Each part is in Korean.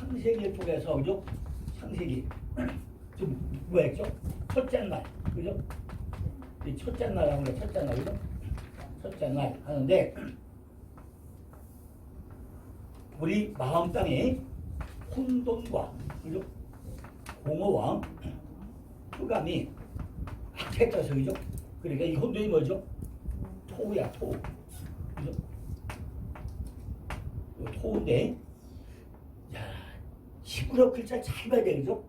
창세기를 통해서 그죠? 창세기 지금 뭐였죠? 첫째 날 그죠? 이 첫째 날 하는 거 첫째 날 그죠? 첫째 날 하는데 우리 마음 땅에 혼돈과 그죠? 공허와 흑암이 악해져서 그죠? 그러니까 이 혼돈이 뭐죠? 토야 토 그죠? 토인데 자 시끄럽 글자 잘 봐야 되겠죠?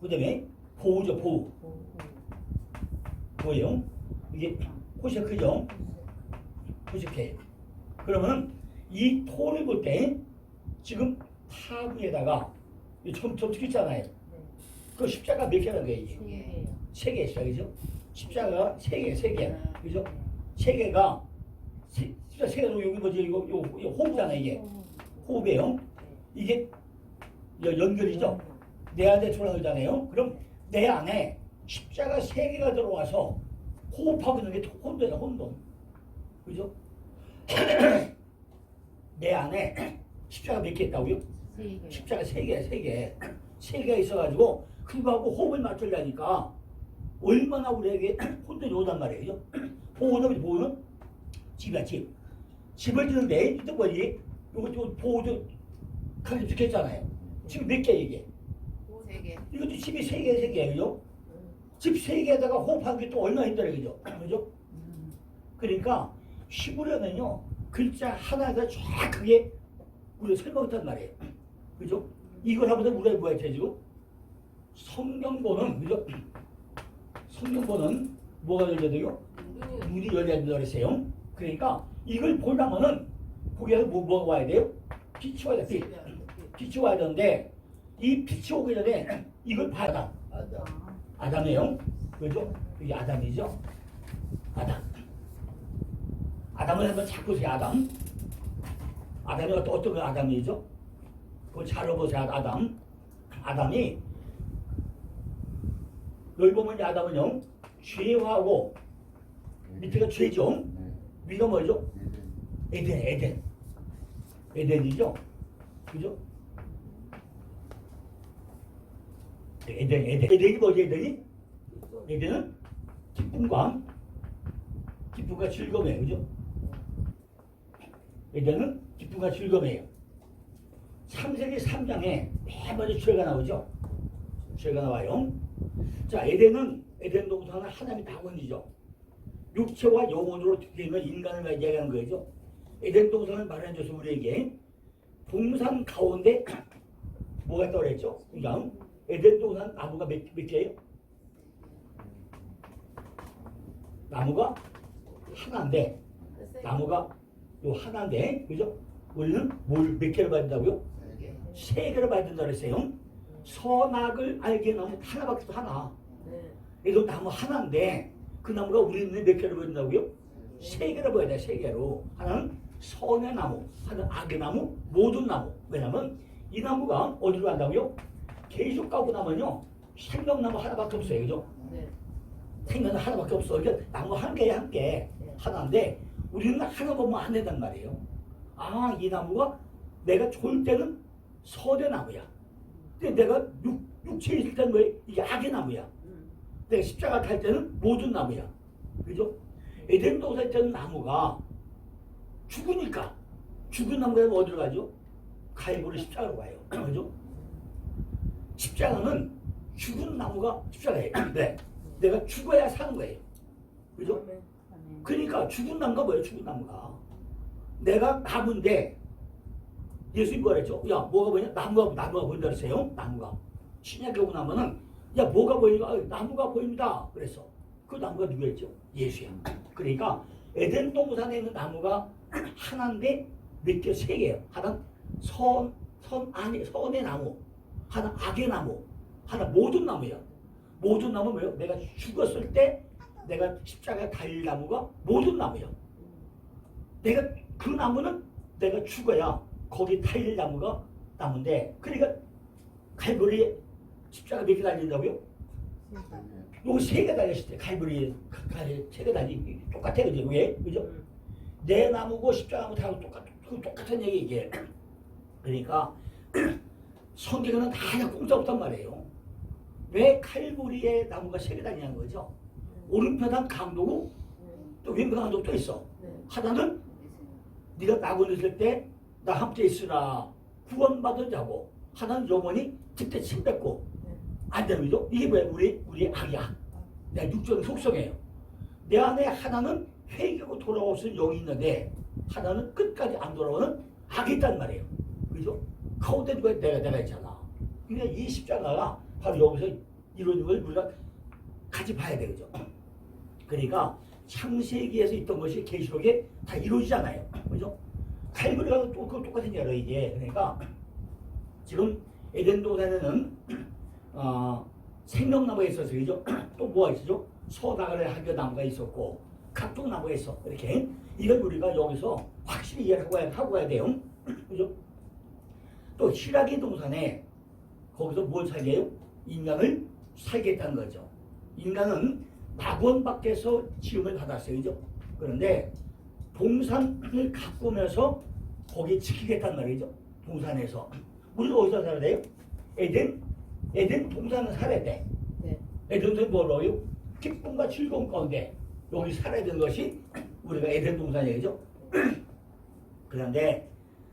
그 다음에 보우죠 보우 뭐예요? 이게 호시 크죠? 호시해 그러면 이 토를 볼 때 지금 타 위에다가 처음 찍혔잖아요. 그 십자가 몇 개라는 거예요 이게? 세 개 시작이죠? 십자가 세 개 그죠? 세 개가 십자가 세 개로 여기 뭐지 이거 호흡이잖아 이게 호흡이에요. 이게 연결이죠. 내 안에 들어가는 거잖아요. 그럼 내 안에 십자가 세 개가 들어와서 호흡하고 있는 게 혼돈이야 혼돈. 그죠? 내 안에 십자가 몇 개 있다고요? 십자가 세 개가 있어가지고 그거하고 호흡을 맞추려니까 얼마나 우리에게 혼돈이 오단 말이에요. 보호는 집이야 집. 집을 지는데 이때 뭐지? 이것도 보호도 가게 죽겠잖아요. 지금 몇 개 이게? 세 개. 이것도 집이 세 개예요. 집 세 개에다가 호흡하는 게 또 얼마나 힘들어요, 그죠? 그죠? 그러니까 시부려면요 글자 하나에다 쫙 그게 우리가 설명했단 말이에요. 그죠? 이걸 하면서 우리가 뭐 했죠, 지금? 성경보는, 그죠? 성경보는 뭐가 열려야 돼요? 눈이 열려야 된다고 그랬어요. 그러니까 이걸 보려면은 거기에서 뭐가 와야 돼요? 빛이 와야 돼, 빛이 와야 되는데 이 빛이 오기 전에 이걸 봐야 돼. 아담이에요. 그죠? 이게 아담이죠? 아담을 한번 찾고 보세요, 아담. 아담이 어떤 아담이죠? 그걸 잘 보세요, 아담이. 여기 보면 아담은요, 죄하고, 밑에가 죄죠? 위가 뭐죠? 에덴이죠? 그죠? 에덴이 뭐지, 에덴이? 에덴은 기쁨과 즐거움이에요, 그죠? 에덴은 기쁨과 즐거움이에요. 창세기 3장에 맨 먼저 죄가 나오죠? 죄가 나와요. 자, 에덴 동산은 하나님이 다 건지죠. 육체와 영혼으로 되면 인간을 얘기하는 거죠. 에덴 동산을 마련해줘서 우리에게 동산 가운데 뭐가 있다고 그랬죠? 그냥 에덴 동산 나무가 몇 개예요? 나무가 하나인데, 그죠? 우리는 뭘 몇 개를 봐야 된다고요? 세 개를 봐야 된다고 그랬어요. 선악을 알게 나무 하나밖에 없어, 하나. 이거 나무 하나인데 그 나무가 우리 눈에 몇 개를 보인다고요? 세 개를 보여야 돼, 세 개로. 하나는 선의 나무, 하나는 악의 나무, 모든 나무. 왜냐면 이 나무가 어디로 간다고요? 계속 가고 나면요 생명나무 하나밖에 없어요, 그죠? 생명나무 하나밖에 없어. 그러니까 나무 한 개 하나인데 우리는 하나 보면 안 된단 말이에요. 아, 이 나무가 내가 좋을 때는 선의 나무야. 근데 내가 육체에 있을 때는 뭐예요? 이게 악의 나무야. 내가 십자가 탈 때는 모든 나무야. 그죠? 에덴 동산에 있던 나무가 죽으니까 죽은 나무가 어디로 가죠? 갈보리 십자가로 가요. 그죠? 십자가는 죽은 나무가 십자가예요. 네. 내가 죽어야 사는 거예요. 그죠? 그러니까 죽은 나무가 뭐예요? 죽은 나무가. 내가 나무인데 예수님이 뭐라 했죠? 야, 뭐가 보이냐? 나무가 보인다 그랬어요. 나무가. 신약에 오고 나면은 야, 뭐가 보이냐? 나무가 보입니다. 그래서 그 나무가 누구였죠? 예수야. 그러니까 에덴 동산에 있는 나무가 하나인데 몇 개? 세 개예요. 하나는 선의 나무, 하나 악의 나무, 하나 모든 나무야. 모든 나무 뭐예요? 내가 죽었을 때 내가 십자가에 달릴 나무가 모든 나무야. 내가 그 나무는 내가 죽어야 거기 달릴 나무가 나무인데, 그러니까 갈보리에 십자가 몇 개 달린다고요? 요거 세 개 달렸을 때 갈보리에 세 개 달리 똑같아, 그죠? 왜? 그죠? 내 나무고 십자가 나무 다 똑같은 얘기 이게. 그러니까 성경에는 다 공짜 없단 말이에요. 왜 칼부리에 나무가 세 개 다니냐는 거죠. 오른편은 강도고 또 왼편 강도 또 있어. 하나는 네가 낙원 있을 때 나 함께 있으라 구원받으자고, 하나는 영원히 그때 침 뱉고 안 되는 거죠. 이게 왜 우리의 악이야. 내 육적인 속성이에요. 내 안에 하나는 회개하고 돌아올 수 있는 영이 있는데 하나는 끝까지 안 돌아오는 악이 있단 말이에요. 그죠? 가운데 누가 내가 있잖아. 그러니까 이 십자가가 바로 여기서 이루어진 걸 우리가 같이 봐야 되죠. 그러니까 창세기에서 있던 것이 계시록에 다 이루어지잖아요. 그죠? 칼부리가 똑같은 얘기예요, 이게. 그러니까 지금 에덴 동산에는 생명나무가 있어서, 그죠? 또 뭐가 있었죠? 소나그의 학교 나무가 있었고 각종 나무가 있어. 이렇게 이걸 우리가 여기서 확실히 이해를 하고 가야 돼요. 그죠? 또 시라기 동산에 거기서 뭘 살게 해요? 인간을 살겠다는 거죠. 인간은 낙원 밖에서 지음을 받았어요. 그죠? 그런데 동산을 가꾸면서 거기 지키겠다는 말이죠. 동산에서. 우리가 어디서 살아야 돼요? 에덴 동산은 살아야 돼. 네. 에덴 동산이 뭐라고요? 기쁨과 즐거움 가운데 여기 살아야 되는 것이 우리가 에덴 동산이죠. 그런데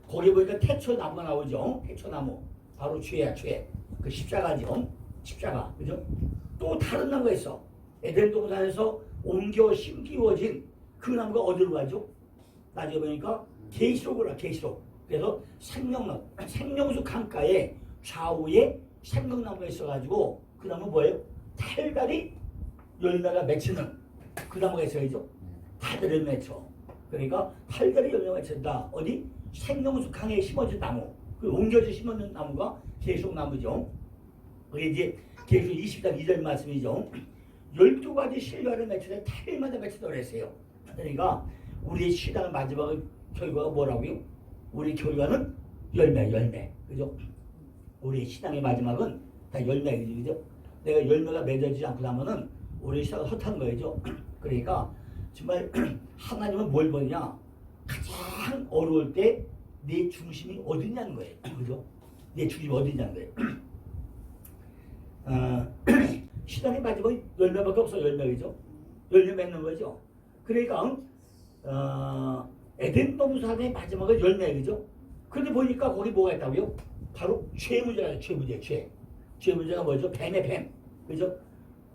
거기 보니까 태초나무가 나오죠. 태초나무. 바로 죄야, 죄. 그 십자가죠. 십자가. 그죠? 또 다른 나무가 있어. 에덴 동산에서 옮겨 심기워진 그 나무가 어디로 가죠? 나중에 보니까 계시록으로 가, 계시록. 그래서 생명수 강가에 좌우에 생명나무가 있어가지고 그 나무 뭐예요? 탈달이 열매가 맺히는 그 나무가 있어야죠. 탈달을 맺혀. 그러니까 탈달이 열매가 맺힌다. 어디? 생명수 강에 심어진 나무. 그 옮겨져 심어진 나무가 계시록나무죠. 그게 이제 계시록 20장 2절 말씀이죠. 12가지 실과를 맺히되 탈일마다 맺히다고 그랬어요. 그러니까 우리의 신앙의 마지막 결과가 뭐라고요? 우리 결과는 열매. 그죠? 우리 신앙의 마지막은 다 열매이죠. 그죠? 내가 열매가 맺어지지 않고 나면은 우리 신앙은 헛한 거죠. 그러니까 정말 하나님은 뭘 보느냐? 가장 어려울 때 내 중심이 어디냐는 거예요. 그죠? 내 중심이 어디냐는 거예요. 신앙의 마지막은 열매밖에 없어. 열매죠. 열매 맺는 거죠. 그러니까 에덴 동산의 마지막은 열매죠. 그런데 보니까 거기 뭐가 있다고요? 바로 죄 문제가 죄. 죄 문제가 뭐죠? 뱀의 뱀. 그죠?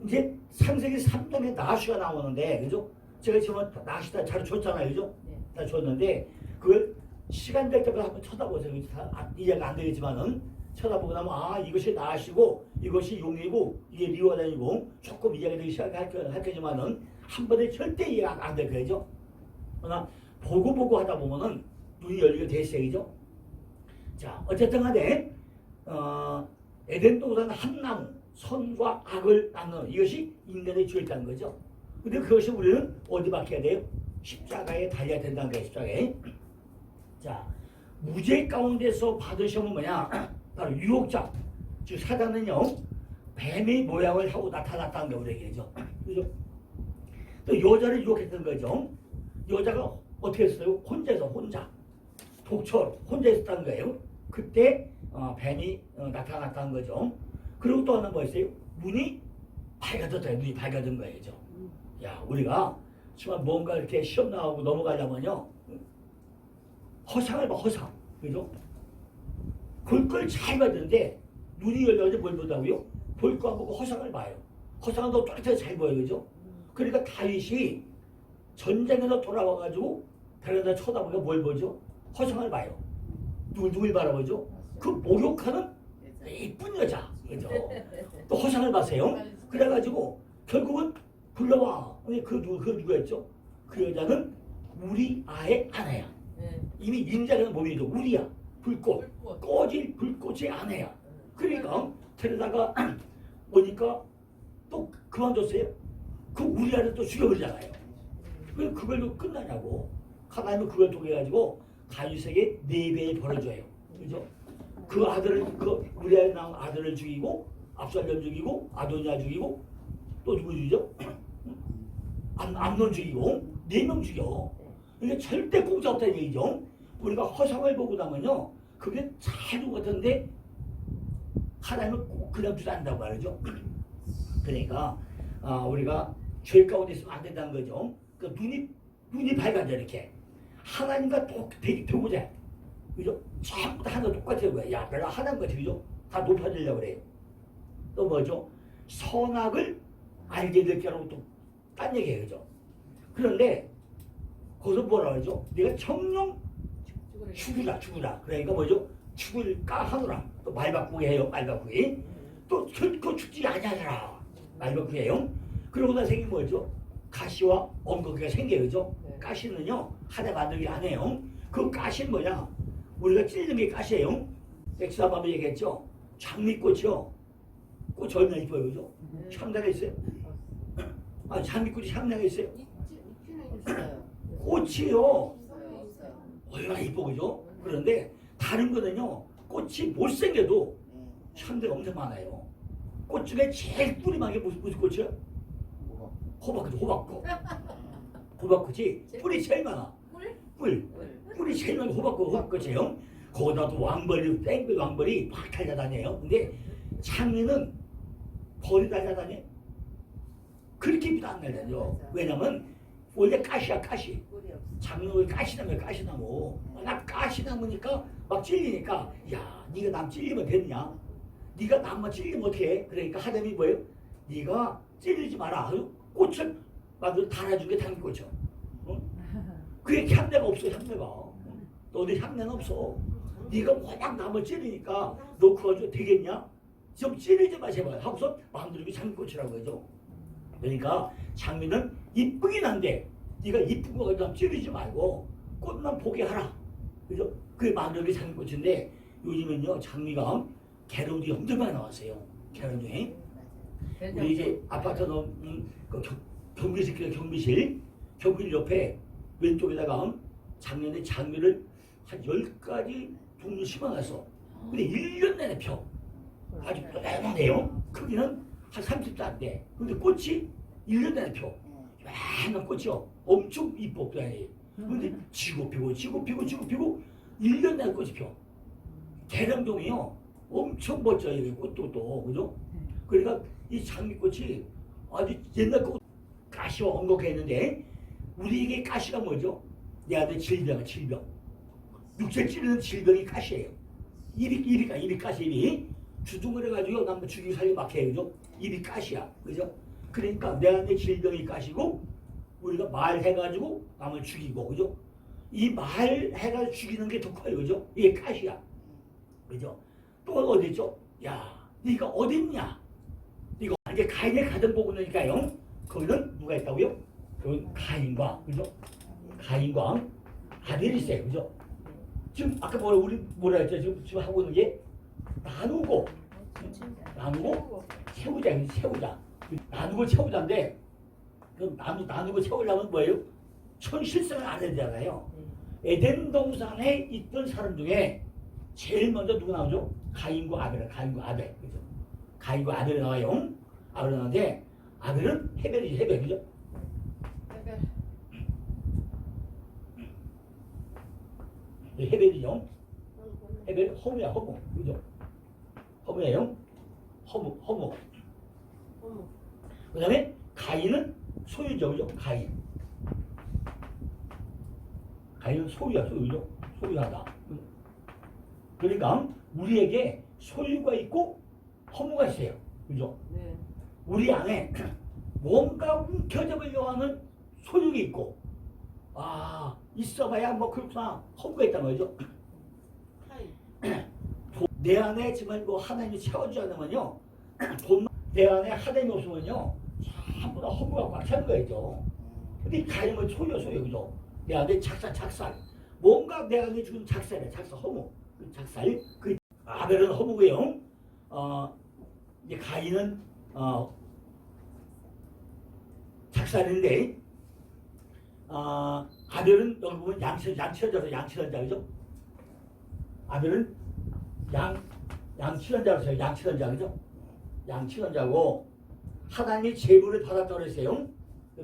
이제 창세기 3장에 나시가 나오는데, 그죠? 제가 지금 나시 다 잘 줬잖아요. 그죠? 다 줬는데 그걸 시간 될 때마다 한번 쳐다보세요. 이해가 안 되겠지만은 쳐다보고 나면 이것이 나시고 이것이 용이고 이게 리워다니고 조금 이해가 되기 시작할 거지만은 한 번에 절대 이해가 안 될 거죠. 그러나 보고 하다 보면은 눈이 열리게 됐어요. 그죠? 자, 어쨌든 간에 에덴 동산 한 나무, 선과 악을 낳는 이것이 인간의 죄였다는 거죠. 근데 그것이 우리는 어디 박혀야 돼요? 십자가에 달려야 된다는 거예요. 십자가에. 자, 무죄 가운데서 받은 시험은 뭐냐? 바로 유혹자. 즉 사단은요, 뱀의 모양을 하고 나타났다는 게 우리 얘기죠. 그죠? 또 여자를 유혹했던 거죠. 여자가 어떻게 했어요? 혼자. 독처 혼자 있었다는 거예요. 그때 뱀이 나타났다는 거죠. 그리고 또 하나 뭐 있어요? 눈이 밝아졌다. 눈이 밝아진 거예요. 야, 우리가 정말 뭔가 이렇게 시험 나오고 넘어가려면요, 허상을 봐, 허상. 그죠? 볼 걸 잘 봤는데 눈이 열려가지고 뭘 본다고요? 볼 거 안 보고 허상을 봐요. 허상은 더 뚜렷하게 잘 보여요. 그죠? 그러니까 다윗이 전쟁에서 돌아와가지고 다른 데 쳐다보니까 뭘 보죠? 허상을 봐요. 누굴 바라보죠? 그 목욕하는 이쁜 여자. 그죠? 또 허상을 봤어요. 그래가지고 결국은 불러와. 그 누구였죠? 그 여자는 우리 아의 아내야. 이미 인자라는 몸이죠. 우리야. 불꽃. 꺼질 불꽃의 아내야. 그러니까 데려다가 오니까 또 그만뒀어요. 그 우리 아를 또 죽여버리잖아요. 그걸로 끝나냐고. 하나님은 그걸 통해 가지고 다윗에게 4배의 벌을 줘요. 그죠? 그 아들을, 그 우리 아에 나온 아들을 죽이고, 압살롬 죽이고, 아도니아 죽이고, 또 누구 죽이죠? 암논 죽이고, 4명 죽여. 이게 절대 공짜 없다는 얘기죠. 우리가 허상을 보고 나면요, 그게 잘 같은데 하나님은 꼭 그냥 두지 않는다고 말이죠. 그러니까 우리가 죄 가운데 있으면 안 된다는 거죠. 그 눈이 밝아져 이렇게 하나님과 되고자 해. 그죠? 전부 다 하나 똑같아요. 야, 내가 하나님 같아, 그죠? 다 높아지려고 그래요. 또 뭐죠? 선악을 알게 될 거라고 또 딴 얘기예요, 그죠? 그런데 거기서 뭐라 그러죠? 내가 정령 죽으라. 그러니까 뭐죠? 죽을까 하노라. 또 말 바꾸게 해요, 말 바꾸기. 또 결코 죽지 아니하라. 말 바꾸게 해요. 그러고 나서 생긴 뭐죠? 가시와 엉겅퀴가 생겨요, 그죠? 가시는요, 하나 만들기 안 해요. 그 가시는 뭐냐? 우리가 찔리는 게 가시예요. 엑스 한번 얘기했죠? 장미꽃이요. 꽃이 얼마나 이뻐요, 그죠? 향나가 있어요? 장미꽃이 향나가 있어요? 꽃이요. 얼마나 이뻐, 그죠? 그런데 다른 거는요, 꽃이 못생겨도 향대가 엄청 많아요. 꽃 중에 제일 뿌리 많은 게 무슨 꽃이요? 호박꽃. 호박꽃이 뿌리 제일 많아. 뿌리 제일 많은 호박꽃이에요. 거기다도 왕벌이, 뺑뺑 왕벌이 막 달려다녀요. 근데 장미는 벌이 달려다녀. 그렇게 비도 안 달려요. 왜냐면 원래 가시야, 가시. 장미는 가시나무. 나 가시나무니까 막 찔리니까, 야, 네가 남 찔리면 됐냐? 네가 남만 찔리면 어떻게 해? 그러니까 하나님이 뭐예요? 네가 찔리지 마라. 꽃을 만들어 달아준 게 장미꽃이요. 그게 향내가 없어, 향내가. 너네 향내는 없어. 네가 워낙 남을 찌르니까 너 그거 되겠냐? 좀 찌르지 마 제발 하고서 마음대로 장미꽃이라고 하죠. 그러니까 장미는 이쁘긴 한데 네가 이쁜 거 가지고 찌르지 말고 꽃만 보게 하라. 그죠? 그게 마음대로 장미꽃인데 요즘은요 장미가 개론이 엄청 많이 나왔어요. 개론이. 우리 이제 아파트 그 경비실 옆에 왼쪽에다가 작년에 장미를 한 10가지 종류 심어놨어. 근데 1년 내내 펴. 아주 뾰족해요. 크기는 한 30도 안 돼. 근데 꽃이 1년 내내 펴. 많은 꽃이요. 엄청 이뻐. 근데 지고 피고 1년 내내 꽃이 펴. 대령동이요. 엄청 멋져요. 꽃도 또. 그죠? 그러니까 이 장미꽃이 아주 옛날 꽃 가시와 엉겅했는데 우리에게 가시가 뭐죠? 내 아들 질병. 육체 찌르는 질병이 가시예요. 입이 가시, 입이. 주둥그려가지고 남들 죽이고 살리고 막 해요. 그죠? 입이 가시야. 그죠? 그러니까 내 안에 질병이 가시고 우리가 말해가지고 남을 죽이고. 그죠? 이 말해가지고 죽이는 게 더 커요. 그죠? 이게 가시야. 그죠? 또 어디 있죠? 야, 네가 어딨냐? 이거 이제 가인의 가정 보고 나니까요. 거기는 누가 있다고요? 그건 가인과, 그죠? 가인과 아벨이 있어요. 그죠? 지금 아까 우리 뭐라 했죠? 지금 하고 있는 게 나누고 채우자. 나누고 채우자인데 그럼 나누고 채우려면 뭐예요? 천실성을 안 해야 되잖아요. 에덴 동산에 있던 사람 중에 제일 먼저 누구 나오죠? 가인과 아벨. 그죠? 가인과 아벨이 나와요. 아벨이 나오는데 아벨은 헤벨이죠. 그죠? 헤벨이죠. 헤벨 허무야, 허무. 그죠? 허무예요. 허무. 그 다음에 가인은 소유죠. 그죠? 가인은 소유죠. 소유하다. 그러니까 우리에게 소유가 있고 허무가 있어요. 그죠? 네. 우리 안에 뭔가 움켜잡으려고 하는 소유가 있고 있어봐야 뭐 그렇구나 허무가 있단 말이죠. 내 안에 지금 뭐 하나님이 채워주지 않으면요 내 안에 하나님이 없으면요 전부 다 허무가 꽉 차는 거죠. 근데 가인은 소유 그죠? 내 안에 작살 뭔가 내 안에 지금 작살 허무 작살 그 아벨은 허무고요. 이제 가인은 작살인데 아벨은 여기 보면 양치는 자 그죠? 아벨은 양치는 자로서요. 양치는 자 그죠? 양치는 자고 하나님이 제물을 받았다고 그랬어요.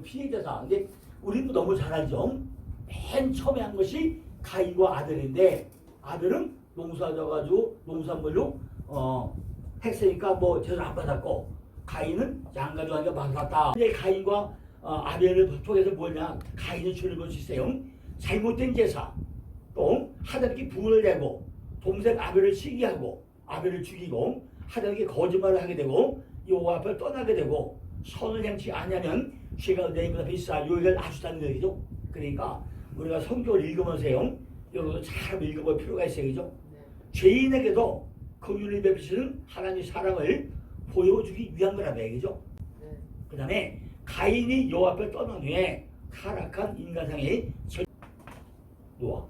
피해자사. 근데 우리도 너무 잘 알죠. 맨 처음에 한 것이 가인과 아벨인데 아벨은 농사져가지고 농산물로 했으니까 뭐 제대로 안 받았고 가인은 양가족한테 받았다. 근데 가인과 아벨을 통해서 뭐냐? 가인은 죄를 볼 수 있어요. 잘못된 제사, 또 하나님께 분을 내고 동생 아벨을 시기하고 아벨을 죽이고 하나님께 거짓말을 하게 되고 여호와 앞을 떠나게 되고 선을 행치 아니하면 죄가 내 입에 있어 여기가 아주 다른 얘기죠. 그러니까 우리가 성경을 읽으면서요, 여러분 잘 읽어볼 필요가 있어요, 그죠? 죄인에게도 긍휼을 베푸시는 하나님의 사랑을 보여주기 위한 거란 얘기죠. 그 다음에 가인이 여호와 앞을 떠난 후에 타락한 인간상의 노아.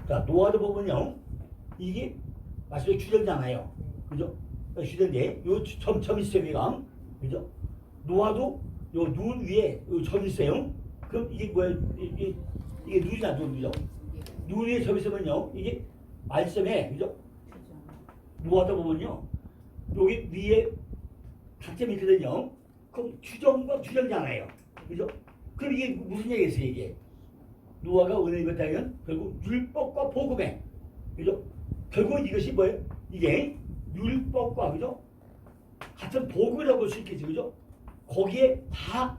자, 노아도 보면요, 이게 마치 주전자잖아요, 그죠? 주전자에 요 점 있어요, 여기가, 그죠? 노아도 요 눈 위에 요 점 있어요. 그럼 이게 뭐야? 이게 눈이나 눈이죠. 눈 위에 점 있으면요, 이게 말씀에, 그죠? 노아도 보면요, 여기 위에 각점이 있거든요. 그럼 주정과 주정잖아요, 그죠? 그럼 이게 무슨 얘기겠어요, 이게? 노아가 은혜를 입었다면 결국 율법과 복음에, 그죠? 결국 이것이 뭐예요? 이게 율법과, 그죠? 같은 복음이라고 볼 수 있겠지, 그죠? 거기에 다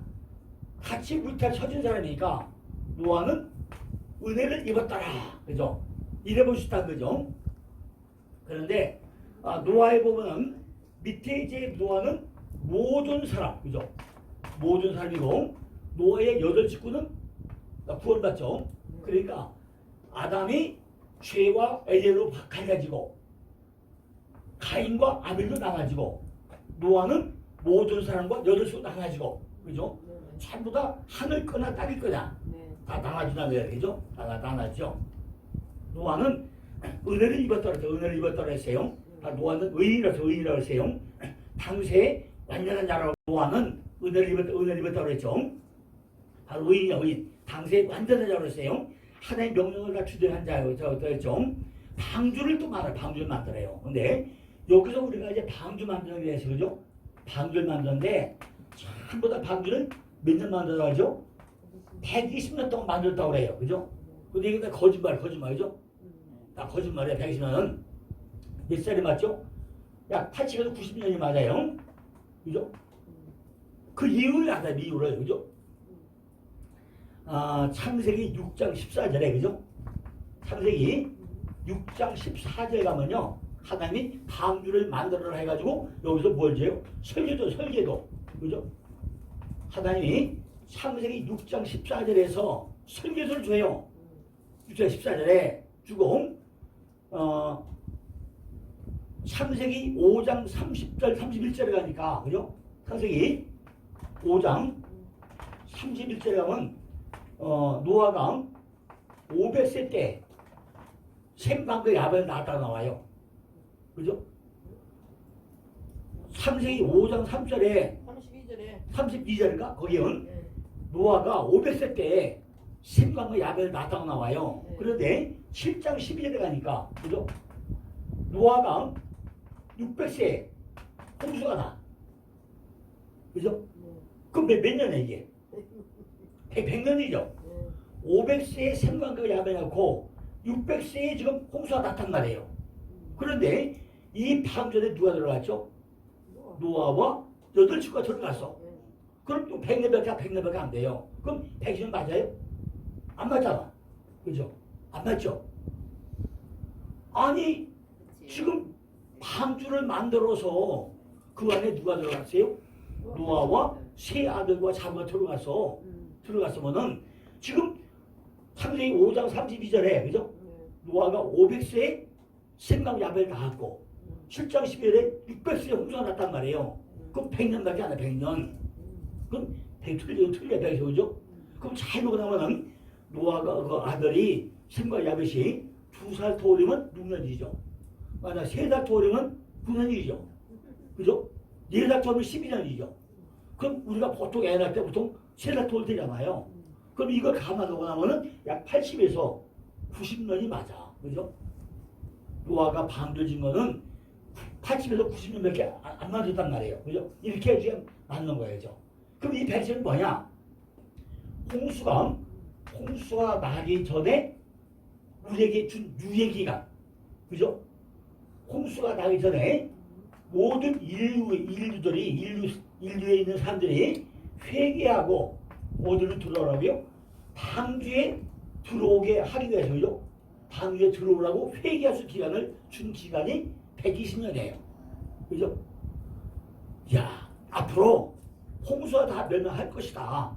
같이 물타를 쳐준 사람이니까 노아는 은혜를 입었더라, 그죠? 이래 볼 수 있다는 거죠. 그런데 노아에 보면은 밑에 이제 노아는 모든 사람, 그죠? 모든 사람이고 노아의 8식구는 구원받죠. 그러니까 아담이 죄와 에덴으로 갈라지고 가인과 아벨도 나눠지고 노아는 모든 사람과 8식구 나눠지고, 그죠? 전부 다 하늘 거나 땅일 거냐 다 나눠진다는 거예요, 그죠? 다 나눠죠. 노아는 은혜를 입었다고 했어요. 은혜를 입었다고 했어요. 노아는 의인이라고 했어요. 당시에 완전한 자라고 노아는 은혜를 입었다고 했죠. 바로 의인이야, 의인. 당시에 완전한 자라고 했어요. 하나님의 명령을 다 주대한 자라고 했죠. 방주를 또 말해요. 방주를 만들어요. 근데 여기서 우리가 이제 방주 만드는 게 있어요, 그죠? 방주를 만드는데 전부 다 방주를 몇 년 만들어가죠? 120년 동안 만들었다고 그래요, 그죠? 근데 이게 다 거짓말이죠? 다 거짓말이야. 120년은 몇 살이 맞죠? 약 80에서 90년이 맞아요, 그죠? 그 이유를 알아요, 이유를, 그죠? 창세기 6장 14절에, 그죠? 창세기 6장 14절 가면요, 하나님이 방주를 만들어라 해가지고 여기서 뭘 줘요? 설계도, 그죠? 하나님이 창세기 6장 14절에서 설계도를 줘요. 6장 14절에 주고 창세기 5장 30절 31절에 가니까, 그죠? 창세기 5장 31절에 가면 노아가 500세 때 셈과 야벨을 낳았다고 나와요, 그죠? 창세기 5장 3절에 32절인가? 거기는 노아가 500세 때 셈과 야벨을 낳았다고 나와요. 그런데 7장 12절에 가니까, 그죠? 노아가 600세 홍수가 나, 그죠? 그럼 몇 년이야 이게? 100년이죠. 500세에 셈과 야벨을 낳고 600세에 지금 홍수가 났단 말이에요. 그런데 이 방전에 누가 들어갔죠? 노아와 8식구가 들어갔어. 그럼 또 100년밖에 안 돼요. 그럼 100년 맞아요? 안 맞잖아, 그죠? 안 맞죠? 아니 지금 방주를 만들어서 그 안에 누가 들어갔어요? 노아와 세 아들과 자녀가 들어갔으면은 지금 창세기 5장 32절에, 그죠? 노아가 500세에 셈과 야벨을 낳았고 7장 12절에 600세에 홍수가 났단 말이에요. 그럼 100년밖에 안 해, 100년. 그럼 100틀려 100이 그죠? 그럼 잘 보고 나면은 노아가 그 아들이 셈과 야벳이 2살 터울이면 6년이죠. 만약 3살 터울이면 9년이죠. 그죠? 4살 터울이면 12년이죠. 그럼 우리가 보통 애 낳을 때 보통 3살 터울 되잖아요. 그럼 이걸 감안하고 나면은 약 80에서 90년이 맞아. 그죠? 노아가 방주진 거는 80에서 90년밖에 안 맞았단 말이에요. 그죠? 이렇게 해주면 맞는 거예요. 그럼 이 백신은 뭐냐? 홍수가 나기 전에 우리에게 준 유예 기간, 그죠? 홍수가 나기 전에 모든 인류에 있는 사람들이 회개하고 어디로 들어오라고요? 방주에 들어오게 하기 위해서, 그죠? 방주에 들어오라고 회개할 수 기간을 준 기간이 120년이에요. 그죠? 야, 앞으로 홍수가 다 멸망할 것이다.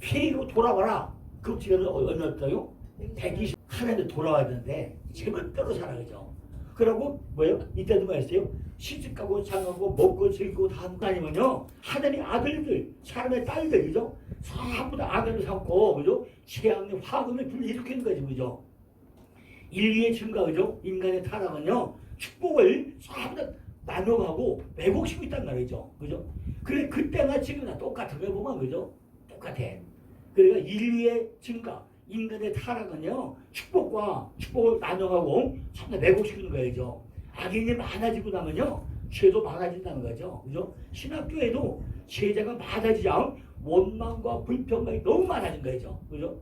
회개로 돌아와라. 그 기간은 얼마였어요? 120. 하나님한테 돌아와야 되는데 제멋대로 살아, 그죠? 그러고 뭐예요? 이때도 뭐였어요? 시집가고 장가고 먹고 즐기고 다 하는 거 아니면요, 하나님 아들들, 사람의 딸들, 그죠? 전부 다 아들을 삼고, 그죠? 재앙의 화금을 불러일으키는 거지, 그죠? 인류의 증가, 그죠? 인간의 타락은요, 축복을 전부 다 나눠가고 왜곡시키고 있단 말이죠, 그죠? 그래, 그때나 지금이나 똑같은 거 보면, 그죠? 똑같아. 그러니까 인류의 증가, 인간의 타락은요, 축복을 나눠가고 전부 다 왜곡시키는 거예요. 악인이 많아지고 나면요, 죄도 많아진다는 거죠. 그죠? 신학교에도 제자가 많아지자 원망과 불평이 너무 많아진 거죠. 그죠?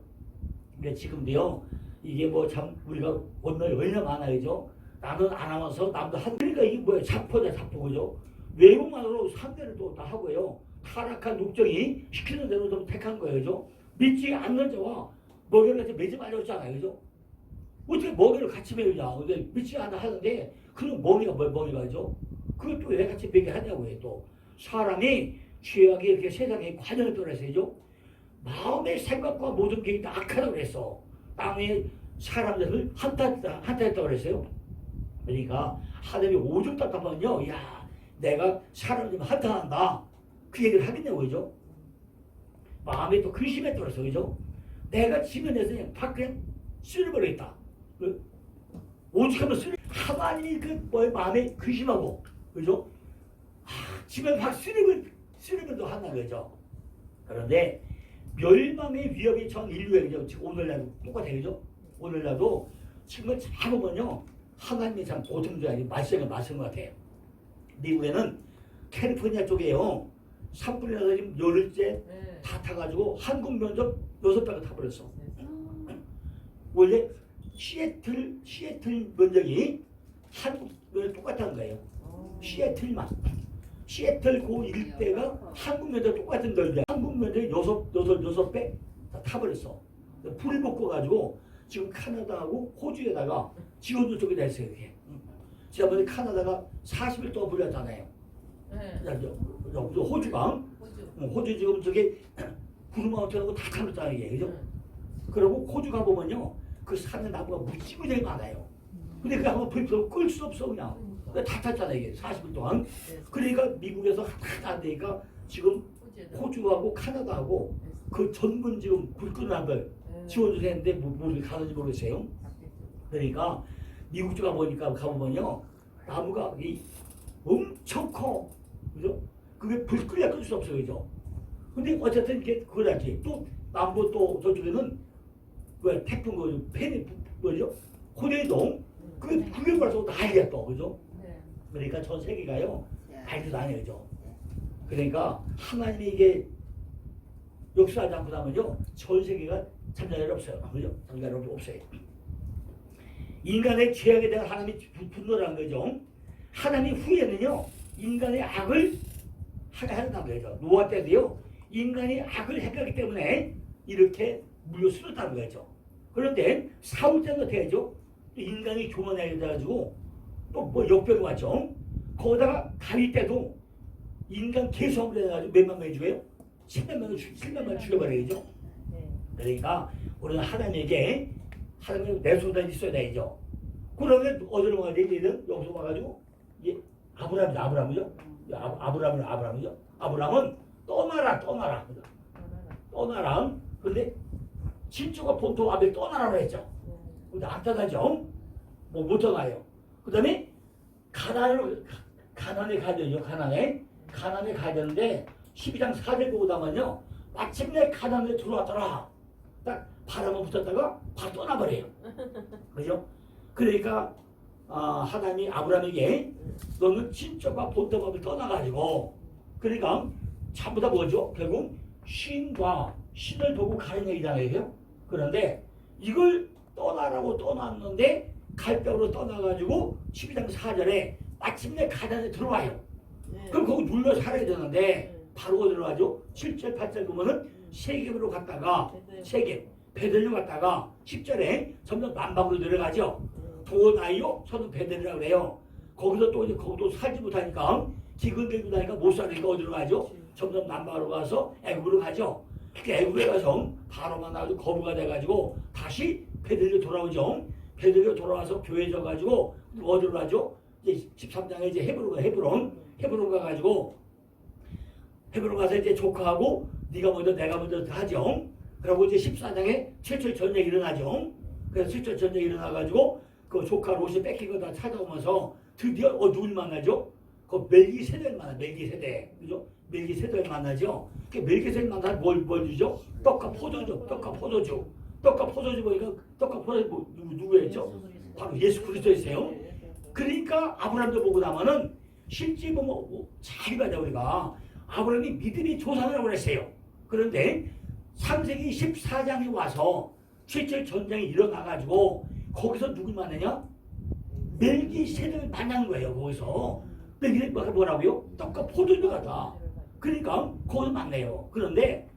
근데 지금도요, 이게 뭐 참 우리가 원망이 얼마나 많아요. 나는 안 하면서 남도 하고, 그러니까 이게 뭐야? 자포다, 자포. 그죠? 외모만으로 상대를 또 다 하고요. 타락한 녹정이 시키는 대로 좀 택한 거예요. 그죠? 믿지 않는 자와 먹이를 같이 매지 말라고 했잖아요. 그죠? 어떻게 먹이를 같이 매우냐. 근데 믿지 않아 하는데, 그럼 멍이가죠. 그것도 왜 같이 배게 하냐고요. 또 사람이 죄악이 이렇게 세상에 관여를 떠나서죠. 마음의 생각과 모든 게 다 악하다고 그랬어. 땅에 사람들을 한탄했다고 그랬어요. 그러니까 하늘이 오죽 답답하면요, 야, 내가 사람을 한탄한다, 그 얘기를 하겠냐고, 그죠? 마음에 또 근심에 떨어서, 그죠? 내가 지면에서 그냥 밖에 쓸어버리겠다. 오죽하면 하나님이 마음에 근심하고, 그죠? 지면 확 쓰리면도 한다는 거죠. 그런데 멸망의 위협이 전 인류에게 지금 오늘날도 똑같아요, 그죠? 오늘날도 지금 잘 보면요, 하나님이 참 보통자이 말씀을 것 같아요. 미국에는 캘리포니아 쪽에요, 산불이라서 지금 열흘째 다 타가지고 한국 면적 6배가 타버렸어. 원래 시애틀 면적이 한국면 똑같다는 거예요. 시애틀만. 시애틀 그 일대가 한국 면적 똑같은 데인데 한국 면적이 6배 다 타버렸어. 불이 붙어가지고 지금 카나다하고 호주에다가 지원도 쪽에다 했어요. 이게. 지난번에 카나다가 40일 동안 불렸잖아요. 호주 지금 저기 구름마운틴하고 다 타버렸잖아요. 이게. 그죠? 그리고 호주 가보면요, 그 산에 나무가 무지무지하게 많아요. 근데 그 한번 불 끌 수 없어, 그냥. 다 탔잖아요, 이게 40일 동안. 그러니까 미국에서 하나도 안 되니까 지금 호주하고 카나다하고 그 전문 지금 불 끄는 걸 지원을 했는데 모르게 가는지 모르겠어요. 그러니까 미국 쪽 가보면요, 나무가 엄청 커, 그죠? 그게 불 끌려 끌 수 없어요, 그죠? 근데 어쨌든 이게 그거라지. 또 남부 또 저쪽에는 왜 태풍 그 팬이 뭐죠? 호레이동, 그게 벌써 난리야 또, 그죠? 그러니까 전 세계가요, 알지도 않아요, 그죠? 그러니까 하나님이 이게 역사하지 않고 나면요, 전 세계가 잠자리가 없어요, 그죠? 잠자리가 없어요. 인간의 죄악에 대한 하나님이 분노라는 거죠. 하나님 후에는요, 인간의 악을 하게 한다는 거죠. 노아 때도요, 인간이 악을 행하기 때문에 이렇게 물로 쓰러졌다는 거죠. 그런데 사울 때는 어떻게 하죠? 인간이 교만하게 돼가지고 또 뭐 역병이 왔죠. 거기다가 다윗 때도 인간 개성을 해가지고 몇만 명이 죽어요? 7만 명 죽여버려야죠. 그러니까 우리는 하나님에게 내소단이 있어야 되죠. 그러면 어디로 가야 되지? 여기서 와가지고 아브라함이죠. 아브라함은 떠나라. 근데 친척과 본토 아벨 떠나라고 했죠. 근데 안 떠나죠. 못 떠나요. 그 다음에 가나안에 가야 되죠. 가나안에 가야 되는데 12장 4절 보고 나면요, 마침내 가나안에 들어왔더라. 딱 바람을 붙었다가 바로 떠나버려요. 그죠? 그러니까 하나님이 아브라함에게 너는 친척과 본토 아벨 떠나가지고, 그러니까 전부 다 뭐죠? 결국 신과 신을 보고 가는 얘기잖아요. 그런데 이걸 떠나라고 떠났는데 갈대으로 떠나가지고 12장 4절에 마침내 가나안에 들어와요. 그럼 거기 눌러 살아야 되는데 바로 어디로 가죠? 7절 8절 보면은 세겜으로 갔다가 세겜 베델로 갔다가 10절에 점점 남방으로 내려가죠. 도나이요 저는 베델이라고 그래요. 거기서 또 이제 거기도 살지 못하니까 기근 들고 다니까 못 사니까 어디로 가죠? 점점 남방으로 가서 애굽으로 가죠. 애굽에 가서 바로만 나가지고 거부가 돼가지고 다시 베델로 돌아오죠. 베델로 돌아와서 교회 져가지고 어디로 가죠? 이제 13장에 이제 헤브론 가가지고 헤브론 가서 이제 조카하고 네가 먼저 내가 먼저 하죠. 그리고 이제 14장에 최초의 전쟁이 일어나죠. 그래서 최초의 전쟁이 일어나가지고 그 조카 롯이 뺏긴 거 다 찾아오면서 드디어 누굴 만나죠? 그 멜기세덱을 만나. 멜기세덱 그죠? 멜기세덱을 만나죠. 그 멜기세덱 만나면 뭘 주죠? 떡과 포도주. 떡과 포도주 보니까 떡과 포도주 누구였죠? 바로 예수 그리스도였어요. 그러니까 아브라함도 보고 나면은 실제 보면 잘 봐야 우리가 아브라함이 믿음이 조상이라고 그랬어요. 그런데 창세기 14장에 와서 최초의 전쟁이 일어나가지고 거기서 누굴 만나냐? 멜기세덱을 만난 거예요. 거기서 멜기세덱이 뭐라고요? 떡과 포도주 같다. 그러니까 거기서 만나요. 그런데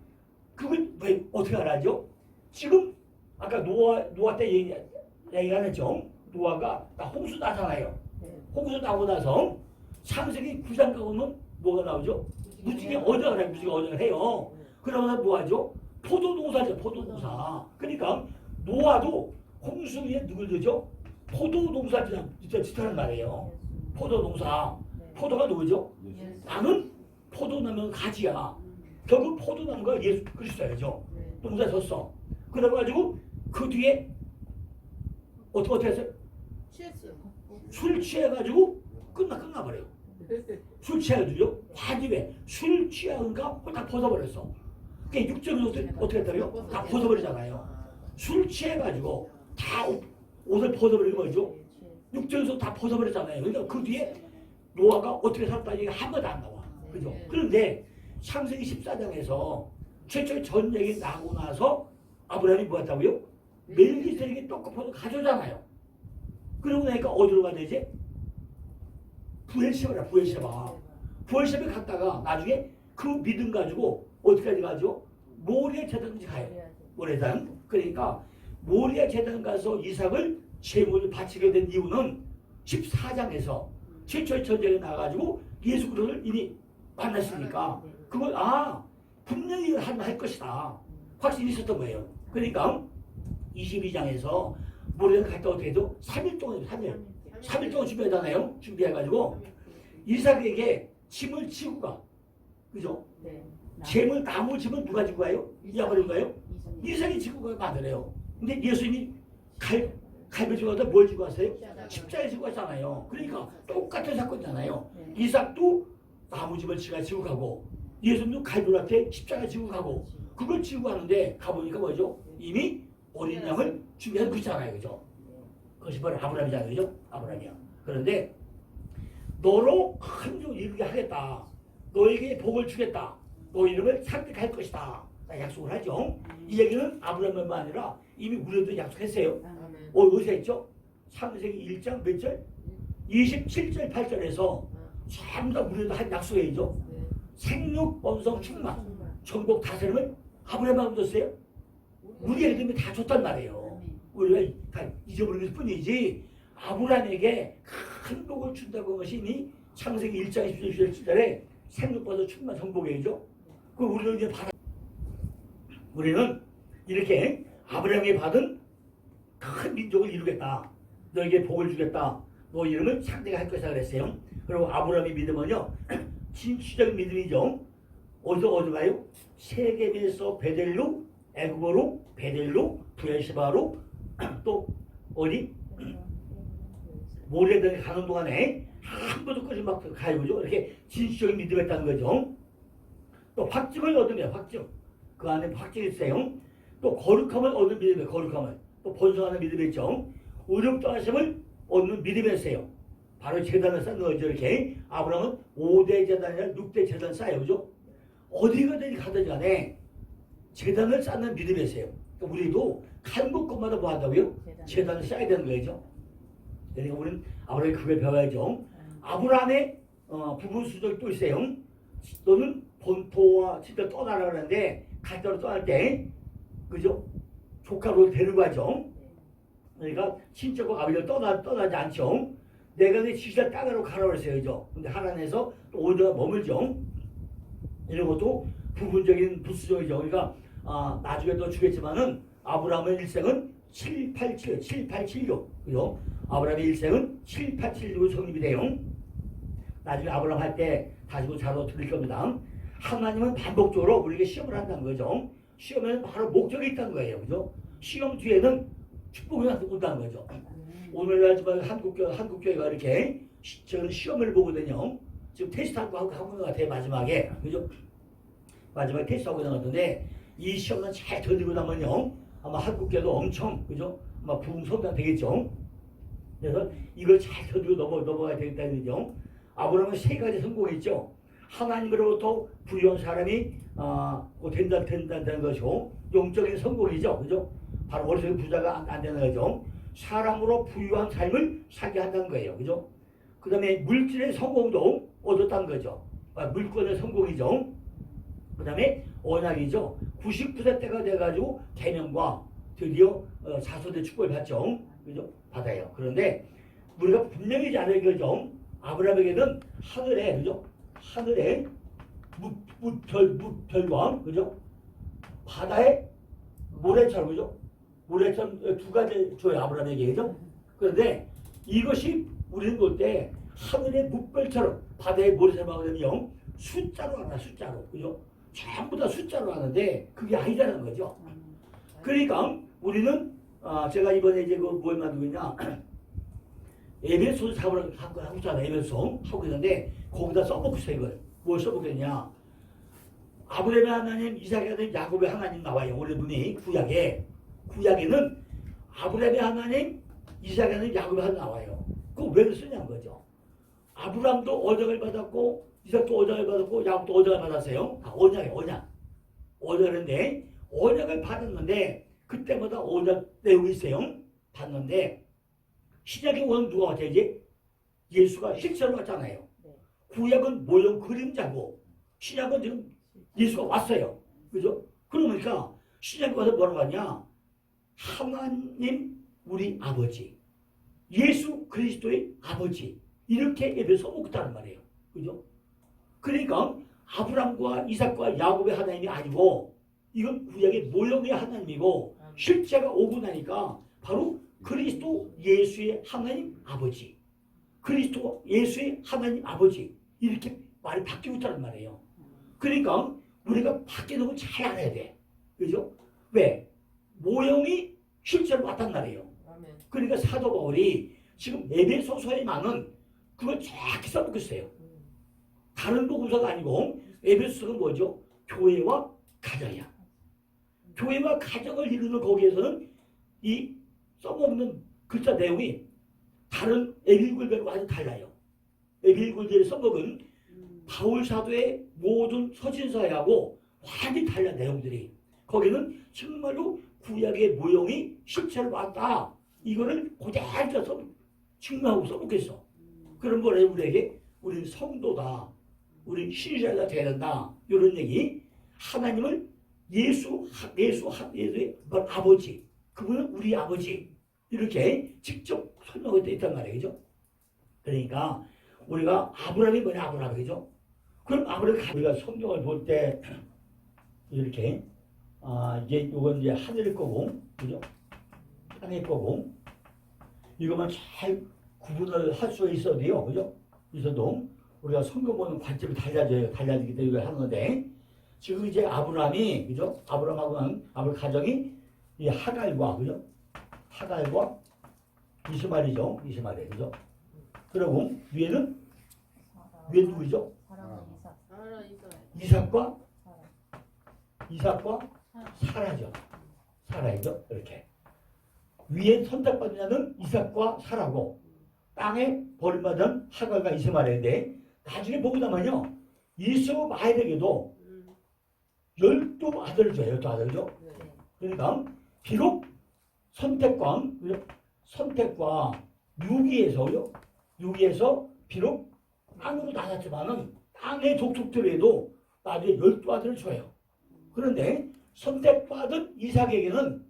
그걸 왜 어떻게 알아죠? 지금 아까 노아 때 얘기 안 했죠? 노아가 홍수 나잖아요. 홍수 나고 나서 창세기 9장 가보면 뭐가 나오죠? 무지개 어정을 해요. 그러면 뭐하죠? 포도농사죠. 포도농사. 그러니까 노아도 홍수에 누굴 두죠? 포도농사 짓하는 말이에요. 포도농사. 포도가 누구죠? 나는 포도나무는 가지야. 결국 포도나무가 예수 그리스도야죠. 농사 졌어. 그래가지고 그 뒤에 어떻게 했어요? 술 취해가지고 끝나버려요. 술 취해가지고요. 화집에 술 취한가 다 벗어버렸어. 그러니까 육정에서 어떻게 했다고요? 다 벗어버리잖아요. 술 취해가지고 다 옷을 벗어버리는 거죠. 육정에서 다 벗어버렸잖아요. 그러니까 그 뒤에 노아가 어떻게 살았다 얘기 한 번도 안 나와. 그죠? 그런데 창세기 14장에서 최초의 전쟁이 나고 나서 아브라함이 뭐 했다고요? 멜기세덱이 떡과 포도 가져오잖아요. 그러고 나니까 어디로 가야 되지? 부엘세바라. 부엘세바에 갔다가 나중에 그 믿음 가지고 어디까지 가죠? 모리아 제단까지 가요. 모리아산. 그러니까 모리아 제단 가서 이삭을 제물을 바치게 된 이유는 14장에서 최초의 전쟁에 나가지고 예수 그리스도를 이미 만났으니까 그걸 분명히 할 것이다. 확신이 있었던 거예요. 그러니까 22장에서 모리아 갔다 어떻게 해도 3일 동안 준비하잖아요. 준비해가지고 이삭에게 짐을 지고 가. 그죠? 짐을 나무 짐을 누가 지고 가요? 야곱이 가요? 이삭이 지고 가요. 만들어요. 근데 예수님이 갈비 지고 가다 뭘 지고 왔어요? 십자가 지고 갔잖아요. 그러니까 똑같은 사건이잖아요. 이삭도 나무 짐을 지고 가고 예수님도 갈비 앞에 십자가 지고 가고 그걸 지고 가는데 가보니까 뭐죠? 이미 어린 양을 준비해서 그렇잖아요. 그죠? 그것이 바로 아브라함이잖아요. 그죠? 아브라함이야. 그런데 너로 큰 종 이루게 하겠다. 너에게 복을 주겠다. 너 이름을 상택할 것이다. 약속을 하죠. 이 얘기는 아브라함만 아니라 이미 우리도 약속했어요. 어디서 했죠? 창세기 1장 몇 절? 27절 8절에서 전부 다 우리도 한 약속이죠. 생육 번성 충만 전국 다스림을 아브라함만 줬어요. 우리의 이름이 다 줬단 말이에요. 우리가 다 잊어버린 뿐이지 아브라함에게 큰 복을 준다고 한 것이 이미 창세기 1장 27절에 생육번성 충만 정복이죠. 그 우리는 이제 우리는 이렇게 아브라함이 받은 큰 민족을 이루겠다. 너에게 복을 주겠다. 너 이름을 상대가 할 것이라 그랬어요. 그리고 아브라함의 믿음은요 진취적 믿음이죠. 어디서 가요? 세겜에서 베델로, 애굽으로, 베델로, 부엘세바로 또 어디? 모레에 가는 동안에 한 번도 끊지 막 가요. 그죠? 이렇게 진취적인 믿음이 있다는 거죠. 또 확증을 얻으면 확증. 그 안에 확증이 있어요. 또 거룩함을 얻는 믿음이에요. 거룩함을. 또 번성하는 믿음이 있죠. 의롭다 하심을 얻는 믿음이 있어요. 바로 제단을 쌓는 거죠. 이렇게 아브라함은 5대 제단이나 6대 제단 쌓아요. 그죠? 어디 가든지 간에 제단을 쌓는 믿음이 있어요. 그러니까 우리도 한 곳곳마다 뭐 한다고요? 제단을 쌓아야 되는 거죠. 그러니까 우리는 아브라함이 그걸 배워야죠. 아브라함의 부부 수족이 또 있어요. 너는 본토와 집에 떠나라 그러는데 갈대로 떠날 때 그죠? 조카로 데리고 가죠. 그러니까 친척과 아버지를 떠나지 않죠. 내가 내 지시할 땅으로 가라고 했어요. 그죠? 근데 하나님에서 또 오히려 머물죠. 이런 것도 부분적인 부수적이죠. 그러니까 나중에 또 주겠지만은 아브라함의 일생은 7876 그죠? 아브라함의 일생은 7876으로 성립이 돼요. 나중에 아브라함 할 때 다시 자로 드릴 겁니다. 하나님은 반복적으로 우리에게 시험을 한다는 거죠. 시험에는 바로 목적이 있다는 거예요. 그죠? 시험 뒤에는 축복이 온다는 거죠. 오늘날 한국교회가 이렇게 저는 시험을 보거든요. 지금 테스트하고 하고 있는 것 같아요. 마지막에. 그죠? 마지막에 테스트하고 있는 것 같은데 이 시험은 잘 던지고 나면요. 아마 한국교회도 엄청 그죠? 아마 부흥성장 되겠죠. 그래서 이걸 잘 던지고 넘어가야 되겠다는 거죠. 아브라함은 세 가지 성공했죠. 하나님으로부터 부유한 사람이 된다는 것이고 영적인 성공이죠. 그죠? 바로 머릿속에 부자가 안 되는 거죠. 사람으로 부유한 삶을 살게 한다는 거예요. 그죠? 그 다음에 물질의 성공도 얻었다는 거죠. 물권의 성공이죠. 그 다음에 언약이죠. 99세대가 돼가지고 개명과 드디어 자손의 축복을 받죠. 그죠? 받아요. 그런데 우리가 분명히 잘 알게 되죠. 아브라함에게는 하늘에 그죠? 하늘에 무별과 그죠? 바다에 모래처럼 그죠? 모래처럼 두 가지 줘요. 아브라함에게 그죠? 그런데 이것이 우리는 볼 때 하늘의 무별처럼 바다의 모래처럼 하거든요. 숫자로 하나 숫자로 그죠? 전부 다 숫자로 하는데 그게 아니라는 거죠. 그러니까 우리는 제가 이번에 이제 뭘 만들고 있냐 에베소서 잡으러 하고 있잖아. 에베소 하고 있는데 거기다 써먹고 있어요. 이걸 뭘 써먹겠냐 아브라함의 하나님 이삭의 하나님 야곱의 하나님 나와요. 원래분이 구약에는 아브라함의 하나님 이삭의 하나님 야곱의 하나님 나와요. 그거 왜 쓰냐는 거죠. 아브라함도 언약을 받았고 이삭도 언약을 받았고 야곱도 언약을 받았어요. 언약인데 언약을 받았는데 그때마다 언약 내용이 있어요. 받는데 신약의 원은 누가 왔죠? 이제 예수가 실제로 왔잖아요. 구약은 모형 그림자고 신약은 지금 예수가 왔어요. 그죠? 그러니까 신약에 와서 뭐라고 하냐? 하나님 우리 아버지 예수 그리스도의 아버지 이렇게 예배를 써먹었다는 말이에요. 그죠? 그러니까 아브람과 이삭과 야곱의 하나님이 아니고 이건 구약의 모형의 하나님이고 실제가 오고 나니까 바로 그리스도 예수의 하나님 아버지 그리스도 예수의 하나님 아버지 이렇게 말이 바뀌고 있다는 말이에요. 그러니까 우리가 바뀌는 걸 잘 알아야 돼. 그죠? 왜? 모형이 실제로 왔단 말이에요. 그러니까 사도 바울이 지금 에베소서에만은 그걸 정확히 써놓고 있어요. 다른 복음서가 아니고 에베소서가 뭐죠? 교회와 가정이야. 교회와 가정을 이루는 거기에서는 이 써먹는 글자 내용이 다른 에빌굴별과 완전 달라요. 에빌굴별의 써먹은 바울 사도의 모든 서신서하고 완전히 달라 내용들이. 거기는 정말로 구약의 모형이 실체로 왔다. 이거를 그대로 써서 증명하고 써먹겠어. 그런 거를 우리에게 우리는 성도다. 우리는 신자가 돼야 된다. 이런 얘기. 하나님을 예수의 아버지. 그분은 우리 아버지. 이렇게 직접 설명할 때 있단 말이죠. 그러니까 우리가 아브라함이 뭐냐 아브라함이죠. 그럼 우리가 성경을 볼 때 이렇게 이제 이건 이제 하늘일 거고, 그죠? 땅일 거고 이것만 잘 구분을 할 수 있어도요, 그죠? 있어도 우리가 성경 보는 관점이 달라지기 때문에 이걸 하는 건데 지금 이제 아브라함이 그죠? 아브라함 가정이 이 하갈과 그죠? 하갈과 이스마엘이죠. 이스마엘 그죠? 그리고 위에는 누구죠? 이삭과 사라죠. 사라이죠. 이렇게 위에 선택받은 자는 이삭과 사라고 땅에 버림받은 하갈과 이스마엘인데 나중에 보고 나면요 이스마엘에게도 12아들을 줘요. 12아들이죠. 그러니까 비록 선택과 유기에서 비록 땅으로 나갔지만은 땅의 족속들에도 나중에 12아들을 줘요. 그런데 선택받은 이삭에게는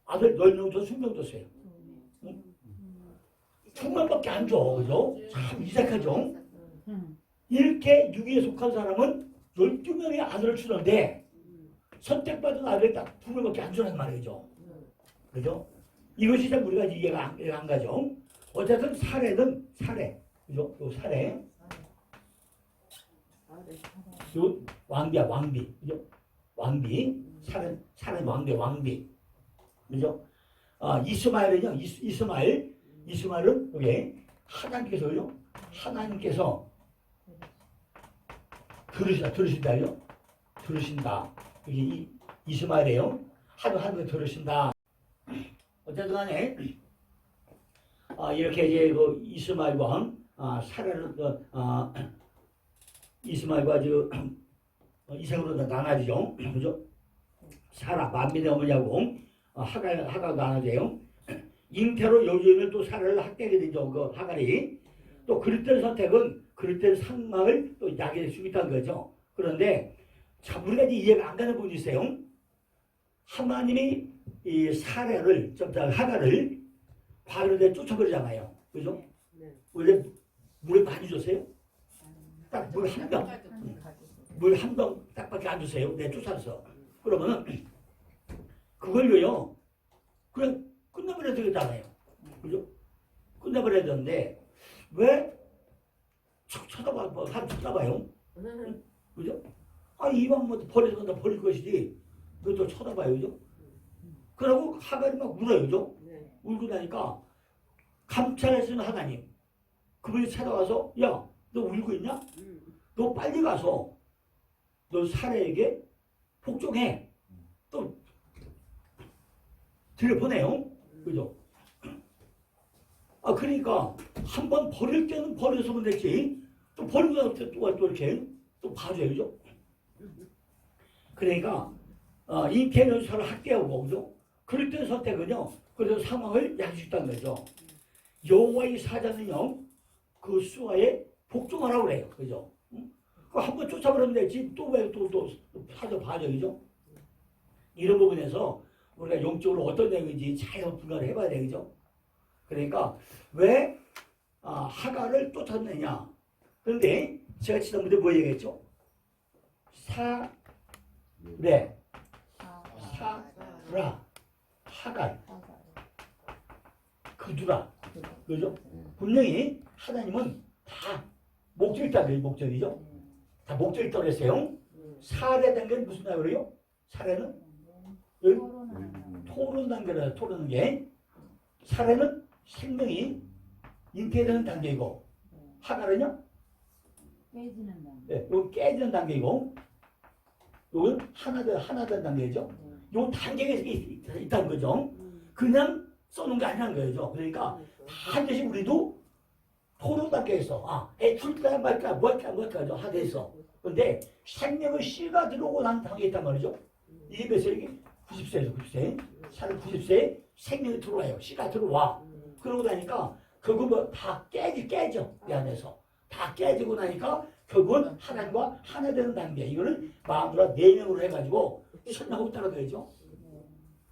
아들 10명 줘 20명 줬어요. 2명밖에 안 줘. 그죠? 참 이삭하죠. 이렇게 유기에 속한 사람은 12명의 아들을 주는데 선택받은 아들이 딱 2명밖에 안 주는 말이죠. 그죠? 이것이 참 우리가 이해가 안 가죠. 어쨌든 사례는 사례. 그죠? 요 사례. 요 왕비야, 왕비. 그죠? 왕비. 사례는 왕비. 그죠? 이스마엘은요, 이스마엘은 여기 하나님께서 들으신다. 여기 이스마엘이에요. 하나님께 들으신다. 어쨌든 간에, 이렇게 이제 그 이스마엘과, 이스마엘과 이삭으로 나눠지죠. 그죠? 사라, 만민의 어머니하고, 하가가 나눠져요. 잉태로 여주인을 또 사라를 학대하게 되죠. 그 하갈이. 또 그릇된 선택은 그릇된 상망을 또 약에 주고 있다는 거죠. 그런데 참 우리가 이해가 안 가는 부분이 있어요. 하나님이 이 사례를, 하갈을 과거에 쫓아버리잖아요. 그죠? 원래 물에 많이 줬어요? 딱 물 한 병 딱밖에 안 주세요. 내 쫓아서. 그러면은 그걸로요. 그냥 끝내버려야 되겠잖아요. 그죠? 끝내버려야 되는데 왜 쳐다봐요? 그죠? 이왕 뭐 버릴 건다 버릴 것이지 왜 또 쳐다봐요, 그죠? 그러고 하갈이 막 울어요, 그죠? 울고 나니까 감찰하시는 하나님 그분이 찾아와서 야, 너 울고 있냐? 너 빨리 가서 너 사례에게 복종해. 또 들여보내요. 그죠? 그러니까 한 번 버릴 때는 버려서면 됐지. 또 버리고 나서 또 이렇게 또 봐줘요. 그죠? 그러니까 잉태 연수를 학대하고 그죠? 그럴 때 선택은요. 그래서 상황을 약식했다는 거죠. 여호와의 사자는요. 그 수하에 복종하라고 그래요. 그죠? 한 번 쫓아버리면 되지. 또 왜 또 찾아봐줘. 그죠? 이런 부분에서 우리가 영적으로 어떤 내용인지 잘 분간을 해봐야 되죠. 그러니까 왜 하갈을 쫓았느냐. 그런데 제가 지난번에 뭐 얘기했죠? 사라, 하갈, 그두라. 그죠? 분명히 하나님은 다 목적이 있다는 거예요. 목적이죠. 다 목적이 있다고 그랬어요. 사례 단계는 무슨 단계예요? 사례는 토론 단계라. 토론 단계. 사례는 생명이 잉태되는 단계이고 하갈은요? 깨지는 단계. 네, 이건 깨지는 단계이고 이건 하나 된 단계죠. 요 단계가 있다는 거죠. 그냥 써놓은 게 아니라는 거죠. 그러니까 반드시 우리도 토론 단계에서 애출까 말까 뭐할까 하게 있어. 그런데 생명의 씨가 들어오고 난 단계에 있단 말이죠. 이게 몇 세기? 90세죠. 90세. 사는 90세에 생명이 들어와요. 씨가 들어와. 그러고 나니까 결국은 다 깨져. 이 안에서. 다 깨지고 나니까 결국은 하나님과 하나 되는 단계. 이거는 마누라 4명으로 해가지고 설명하고 있다는 거죠.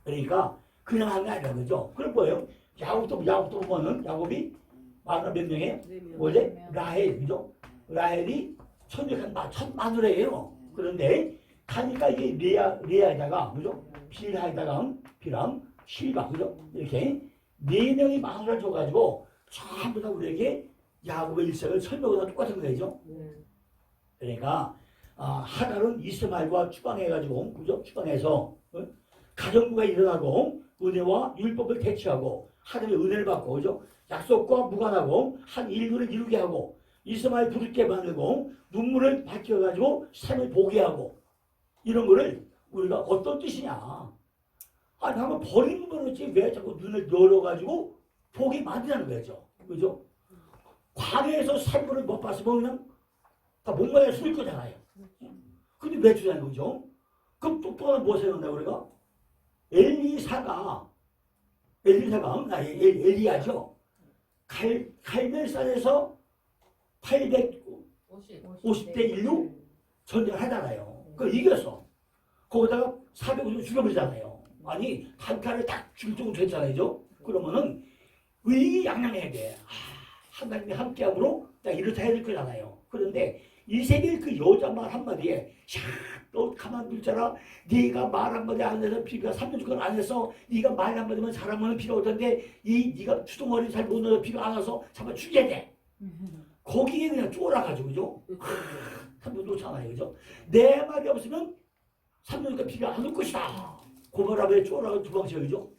그러니까 그냥 한 게 아니라 그죠. 그럼 뭐예요? 야곱도 보면은 야곱이 마누라 몇 명이에요? 원래 라헬, 그죠? 라헬이 첫 마누라예요. 그런데 가니까 이게 레아에다가 그죠? 빌랑, 실바, 그죠? 이렇게 4명이 마누라를 줘가지고 전부 다 우리에게 야곱의 일생을 설명하고 똑같은 거죠. 그러니까 하갈은 이스마엘과 추방해가지고 그죠? 추방해서 가정부가 일어나고 은혜와 율법을 대치하고 하나님의 은혜를 받고 그죠? 약속과 무관하고 한 일들을 이루게 하고 이스마엘 부르게 만들고 눈물을 밝혀가지고 삶을 보게 하고 이런 거를 우리가 어떤 뜻이냐? 한번 버리는 거지 왜 자꾸 눈을 열어가지고 보게 만드는 거죠. 그죠? 과거에서 삶을 못 봤으면 그냥 다 목마에 숨을 거잖아요. 근데 왜 주냐는 거죠? 그럼 또 하나 뭐 생각나 우리가? 엘리사가 엘리야죠. 갈멜산에서 850대 1로 전쟁을 하잖아요. 그걸 이겼어. 거기다가 450을 죽여버리잖아요. 아니 단칼을 딱 죽일 정도 됐잖아요. 그러면은 의기양양해야 돼. 하나님이 함께함으로 이렇다 해야 될 거잖아요. 그런데 이세벨 그 여자 말 한마디에 너 가만둘 자라. 네가 말 한마디 안 해서 비가 3년 주간 안 해서 네가 말 한마디만 잘하면 비가 오던데 네가 주둥아리 잘 못 넣어서 비가 안 와서 잡아 죽여야 돼. 거기에 그냥 쫄아가지고 그죠? 3년 놓잖아요. 그죠? 내 말이 없으면 3년 주간 비가 안 올 것이다. 고발하에 쫄아가지고 도망쳐요. 그죠?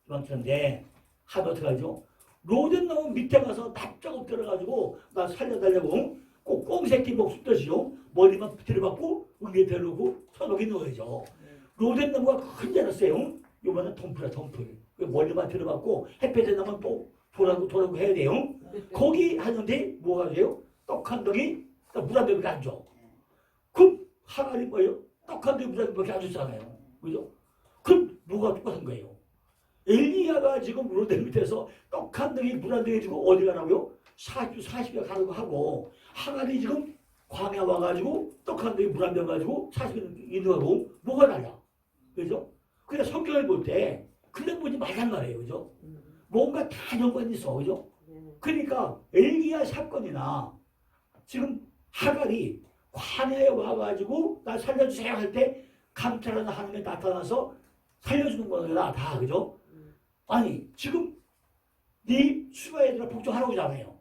도망쳤는데 하도 어떻게 하죠? 로덴나무 밑에 가서 납작업 들어가지고 나 살려달라고 꼭 꽁새끼 목숨 뜻이요. 머리만 들어받고 위에 대놓고 서독이 넣어야죠. 로덴나무가 큰 데였어요. 요번엔 덤프라 덤프. 머리만 들어받고 햇볕에 나면 또 돌아고 해야 돼요. 거기 하는데 뭐가 돼요? 떡 한 덩이 물 한 병밖에 안 줘. 그럼 하나리 뭐예요? 떡 한 덩이 물 한 병밖에 안 줬잖아요. 그죠? 그럼 뭐가 똑같은 거예요? 엘리야가 지금 로덴 밑에서 떡 한 덩이 물 한 덩이 주고 어디 가라고요? 40여 가라고 하고 하나리 지금 광야 와가지고 떡 한 덩이 물 한 병 가지고 40여 있는 거고 뭐가 달라? 그죠? 그냥 성경을 볼 때 그냥 보지 말란 말이에요. 그죠? 뭔가 다 연관이 있어. 그죠? 그러니까 엘리야 사건이나 지금 하갈이 광야에 와가지고 나 살려주세요 할 때 감찰하는 하나님이 나타나서 살려주는 거나 다. 그죠? 아니 지금 네 수가애들아 복종하라고 하잖아요.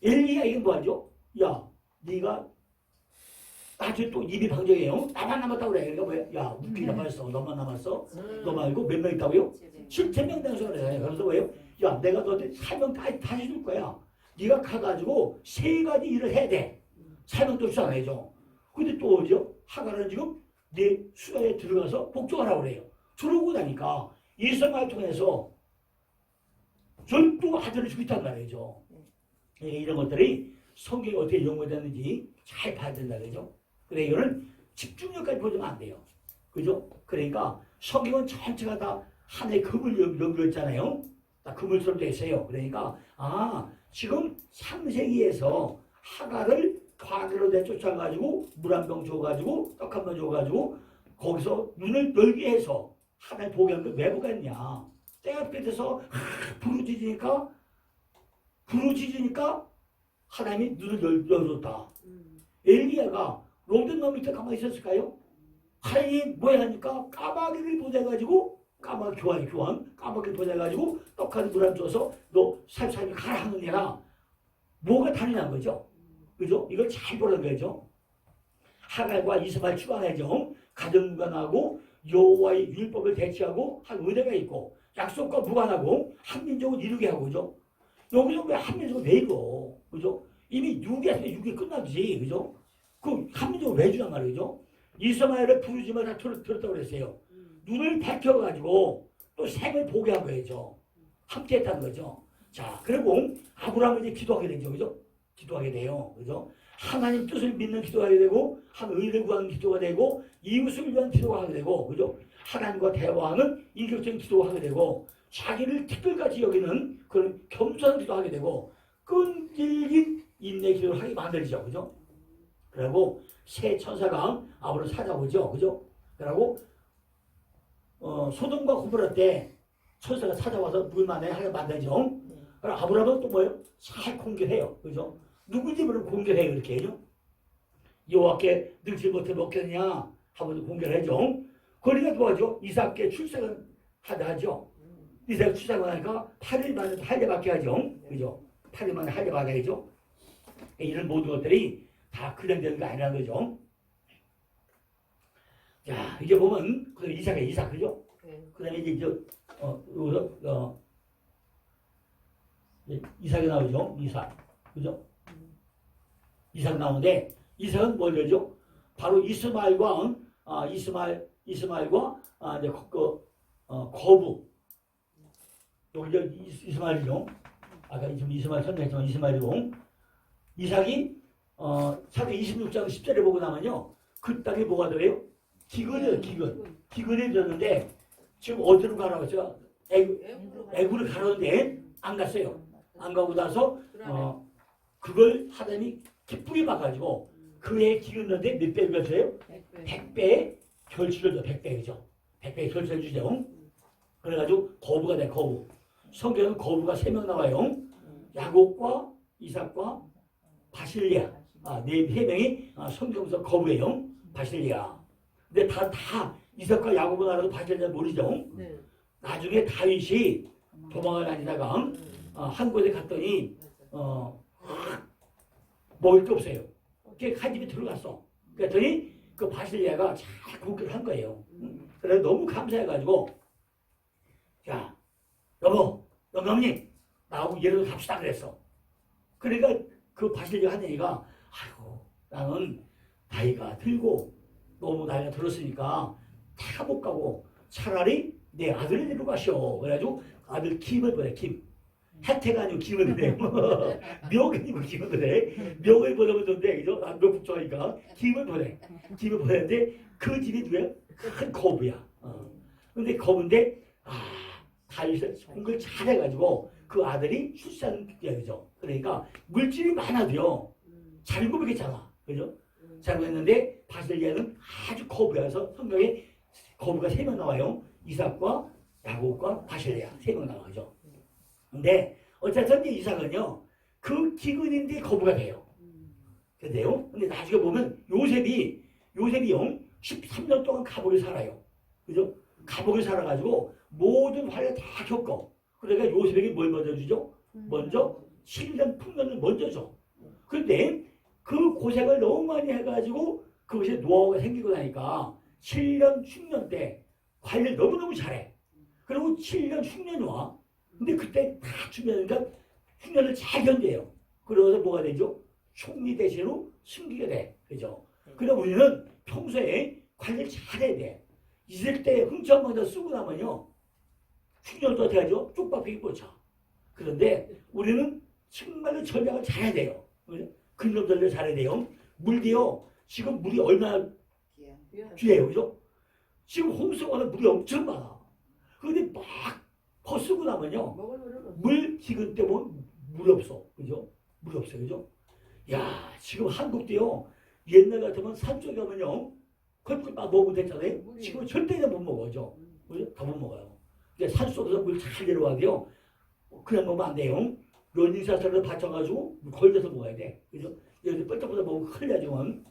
엘리야 이건 뭐하죠? 야 네가 나중에 또 입이 방정해요. 나만 남았다고 그래. 그러니까 뭐야? 야 우리 남았어. 너만 남았어. 너 말고 몇 명 있다고요? 7,000명 되는 소리야. 그래서 뭐예요? 야 내가 너한테 사명 다시 줄 거야. 네가 가가지고 3가지 일을 해야 돼. 사명도 주지 안 해줘. 근데 또 어디요? 하갈은 지금 네 수가에 들어가서 복종하라고 그래요. 들어오고 나니까 이스마엘 통해서 전부 아들을 죽였단 말이죠. 이런 것들이 성경이 어떻게 연구되는지 잘 봐야 된다. 그죠? 그래, 이거는 집중력까지 보지면 안 돼요. 그죠? 그러니까 성경은 전체가 다 하나의 금을 연결했잖아요. 다 금을처럼 되어 있어요. 그러니까, 지금 3세기에서 하갈을 광야로 내쫓아가지고 물 한 병 줘가지고 떡 한 병 줘가지고 거기서 눈을 열게 해서 하나의 복양을 왜 보겠냐. 때가 끝에서 부르짖으니까 하나님이 눈을 열어줬다. 엘리야가 로덴나무 밑에 가만히 있었을까요? 하나님이 뭐야 하니까 까마귀를 보내가지고 까마귀를 보내가지고 떡하니 물 안 줘서 너 살살이 가라 하는 애가 뭐가 다르냐는 거죠. 그죠? 이걸 잘 보라는 거죠. 하갈과 이스마엘 추방해죠. 가정무관하고 여호와의 율법을 대체하고 한 의례가 있고 약속과 무관하고 한민족을 이루게 하고 그죠? 여기서 왜 한민족을 왜 이뤄? 그죠? 이미 6이 끝나지. 그죠? 그 한민족을 왜 주란 말이죠? 이스마엘을 부르지만 다 들었다고 그랬어요. 눈을 밝혀가지고 또 생을 보게 한 거죠. 함께 했다는 거죠. 자, 그리고 아브라함은 이제 기도하게 되죠. 그죠? 기도하게 돼요. 그죠? 하나님 뜻을 믿는 기도하게 되고 한 의를 구하는 기도가 되고 이웃을 위한 기도가 하게 되고 그죠? 하나님과 대화하는 인격적인 기도가 하게 되고 자기를 특별같이 여기는 그런 겸손한 기도하게 되고 끈질긴 인내 기도를 하게 만들죠. 그죠? 그리고 새 천사가 아브라함을 찾아오죠. 그죠? 그리고 소돔과 고모라 때 천사가 찾아와서 물만에 하게 만들죠. 그리고 아브라함은 또 뭐예요? 잘 공격해요. 그죠? 누구지 모르고 공격해요. 이렇게 해요. 여호와께 늙지 못해 먹겠냐 하고 공격해죠. 그러니까 뭐하죠? 이삭께 출생을 하죠. 이삭 출생을 하니까 8일 만에 할례받게 하죠. 그죠? 8일 만에 할례받게 하죠. 이런 모든 것들이 다 그려되는 게 아니라는 거죠. 자, 이제 보면 그 이삭 그죠? 그 다음에 이제 이삭이 나오죠. 이삭 그죠? 이삭 나오는데 이삭은 뭘 되죠? 바로 이스마엘과 이제 거부 여기 이스마엘이죠. 아까 이스마엘 선택했지만 이스마엘이고 이삭이 사기 26장 10절에 보고 나면요 그 땅에 뭐가 들어요? 기근이 들었는데 지금 어디로 가라고 했죠? 애구를 가라는데 안 갔어요. 안 가고 나서 그걸 하더니 기쁘게 봐가지고 그에 기울는데 몇 배 줬어요? 100배의 결실을 줘. 100배 그죠? 100배의 결실을 주죠. 그래가지고 거부가 돼. 거부. 성경은 거부가 3명 나와요. 야곱과 이삭과 바실리아. 네 명이 성경에서 거부예요. 바실리아. 근데 다 이삭과 야곱을 알아도 바실리아 모르죠. 나중에 다윗이 도망을 다니다가 한 곳에 갔더니 먹을 게 없어요. 한 집에 들어갔어. 그랬더니 그 바실리아가 잘 국기를 한 거예요. 그래서 너무 감사해가지고 자 여보 영감님 나하고 예를 갑시다 그랬어. 그러니까 그 바실리아 한 애가 아이고 나는 나이가 들고 너무 나이가 들었으니까 다 못 가고 차라리 내 아들을 데리고 가시오. 그래가지고 아들 김을 보내. 김. 혜태가 아니고 김을 보내. 묘가 아니고 김을 보내. 묘를 보내면 그죠? 묘 국정하니까 김을 보내. 김을 보내는데 그 집이 누구야? 큰 거부야. 근데 거부인데 다윗은 공부를 잘해가지고 그 아들이 출산이야 그죠? 그러니까 물질이 많아도요 잘 공부했잖아. 그죠? 잘 공부했는데 바실리아는 아주 거부여서 성경에 거부가 3명 나와요. 이삭과 야곱과 바실리아 3명 나와죠. 근데 어쨌든 이삭은요 그 기근인데 거부가 돼요. 근데요. 근데 나중에 보면 요셉이 13년 동안 감옥에 살아요. 그죠? 감옥에 살아가지고 모든 환을 다 겪어. 그러니까 요셉에게 뭘 먼저 주죠? 먼저 7년 풍년을 먼저 줘. 그런데 그 고생을 너무 많이 해가지고 그것이 노하우가 생기고 나니까 7년 흉년 때 관리를 너무너무 잘해. 그리고 7년 흉년이 와. 근데 그때 다 주면니까 흉년을 잘 견뎌요. 그러면서 뭐가 되죠? 총리 대신으로 승기가 돼. 그죠? 그럼 우리는 평소에 관리를 잘해야 돼. 있을 때 흥청 먼저 쓰고 나면요. 흉년도 어떻게 하죠? 쪽박히기 못 쳐. 그런데 우리는 정말로 전략을 잘해야 돼요. 근접 전략을 잘해야 돼요. 물도요. 지금 물이 얼마나 귀해요. 그죠? 지금 홍수가는 물이 엄청 많아. 그런데 막 퍼쓰고 나면요. 물 기근 때문에 물이 없어. 그죠? 물이 없어요. 그죠? 야, 지금 한국도요. 옛날 같으면 산 쪽에 가면요. 그걸 막 먹으면 됐잖아요. 지금은 절대 못 먹어죠. 그죠? 다 못 먹어요. 근데 산 속에서 물 잘 내려와야 돼요. 그냥 먹으면 안 돼요. 연인사슬을 받쳐가지고 걸려서 먹어야 돼. 그죠? 여기 뻘떡뻘떡 먹으면 큰일 나지만.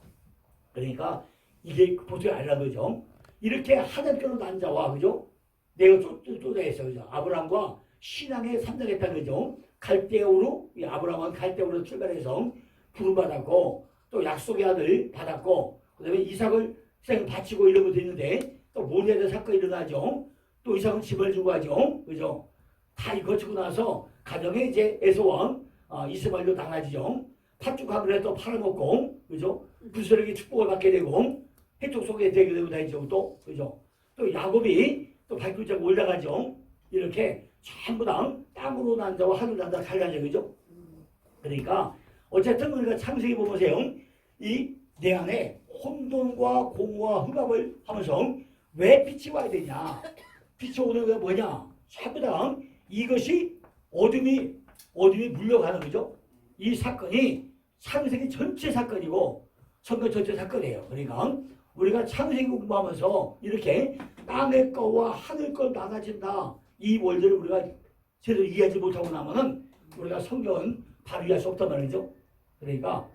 그러니까 이게 보통이 아니란 거죠. 이렇게 하나님께로 난 자와, 그죠? 내가 쫓아냈어, 그죠? 아브라함과 신앙의 3장했다는 거죠. 갈대우로, 아브라함은 갈대우로 출발해서 부름받았고, 또 약속의 아들 받았고, 그 다음에 이삭을 생 바치고 이런 것도 있는데, 또 모리아의 사건이 일어나죠. 또 이삭은 집을 주고 하죠. 그죠? 다 거치고 나서, 가정에 이제 에서왕, 이스마엘로 당하지죠. 팥죽하면 또 팔아먹고, 그죠? 부스러기 축복을 받게 되고, 해쪽 속에 되게 되고 다니죠. 또, 그죠? 또 야곱이 또 발굴자가 올라가죠. 이렇게 전부 다 땅으로 난 자와 하늘 난 자가 달라져. 그죠? 그러니까, 어쨌든 우리가 창세기 보세요. 이 내 안에 혼돈과 공허와 흑암을 하면서 왜 빛이 와야 되냐? 빛이 오는 게 뭐냐? 전부 다 이것이 어둠이 물려가는 거죠. 이 사건이 창세기 전체 사건이고 성경 전체 사건이에요. 그러니까 우리가 창세기 공부하면서 이렇게 땅의 거와 하늘 거 나눠진다. 이 원리를 우리가 제대로 이해하지 못하고 나면은 우리가 성경은 바로 이해할 수 없단 말이죠. 그러니까